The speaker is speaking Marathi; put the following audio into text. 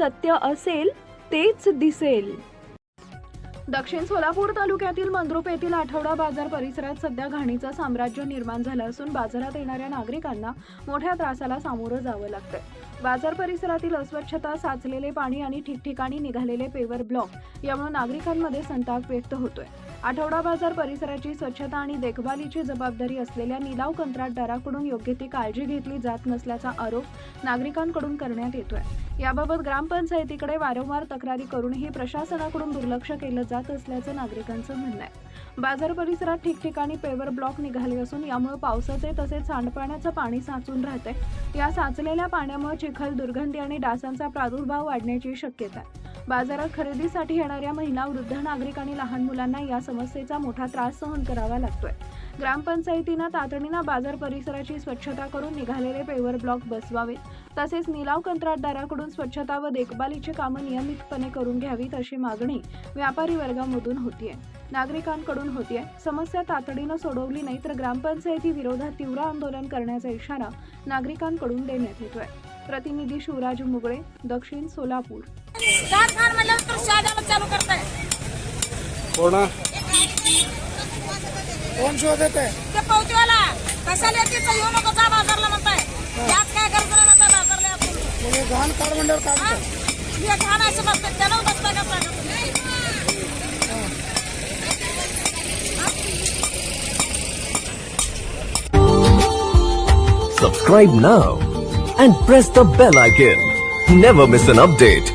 सत्य असेल तेच दिसेल. दक्षिण सोलापूर तालुक्यातील मंद्रुप येथील आठवडा बाजार परिसरात सध्या घाणीचं साम्राज्य निर्माण झालं असून बाजारात येणाऱ्या नागरिकांना मोठ्या त्रासाला सामोरं जावं लागतंय. बाजार परिसरातील अस्वच्छता, साचलेले पाणी आणि ठिकठिकाणी निघालेले पेवर ब्लॉक यामुळे नागरिकांमध्ये संताप व्यक्त होतोय. आठवडा बाजार परिसराची स्वच्छता आणि देखभालीची जबाबदारी असलेल्या निलाव कंत्राटदाराकडून योग्य ती काळजी घेतली जात नसल्याचा आरोप नागरिकांकडून करण्यात येतोय. याबाबत ग्रामपंचायतीकडे वारंवार तक्रारी करूनही प्रशासनाकडून दुर्लक्ष केलं जात असल्याचं नागरिकांचं म्हणणं आहे. बाजार परिसरात ठिकठिकाणी पेवर ब्लॉक निघाले असून यामुळे पावसाचे तसेच सांडपाण्याचं पाणी साचून राहते. या साचलेल्या पाण्यामुळे चिखल, दुर्गंधी आणि डासांचा प्रादुर्भाव वाढण्याची शक्यता आहे. बाजारात खरेदीसाठी येणाऱ्या महिला, वृद्ध नागरिक आणि लहान मुलांना या समस्येचा मोठा त्रास सहन करावा लागतोय. ग्रामपंचायतीनं तातडीनं बाजार परिसराची स्वच्छता करून निघालेले पेवर ब्लॉक बसवावेत. तसेच निलाव कंत्राटदाराकडून स्वच्छता व देखभालीची कामं नियमितपणे करून घ्यावीत अशी मागणी व्यापारी वर्गामधून होतीये, नागरिकांकडून होतीये. समस्या तातडीनं सोडवली नाही तर ग्रामपंचायती विरोधात तीव्र आंदोलन करण्याचा इशारा नागरिकांकडून देण्यात येतोय. प्रतिनिधी शिवराज मुगळे, दक्षिण सोलापूर. कोण शोधत आहे? ते पावतीवाला कशाला येते येऊ नको जा बाजारला म्हणताय. याच काय गरज नाही म्हणताय बाजारला आपण. हे घाण काढ मंडळ काढतं. हे घाण असं बसतं त्याला बसता का सांगा. Subscribe now and press the bell icon. Never miss an update.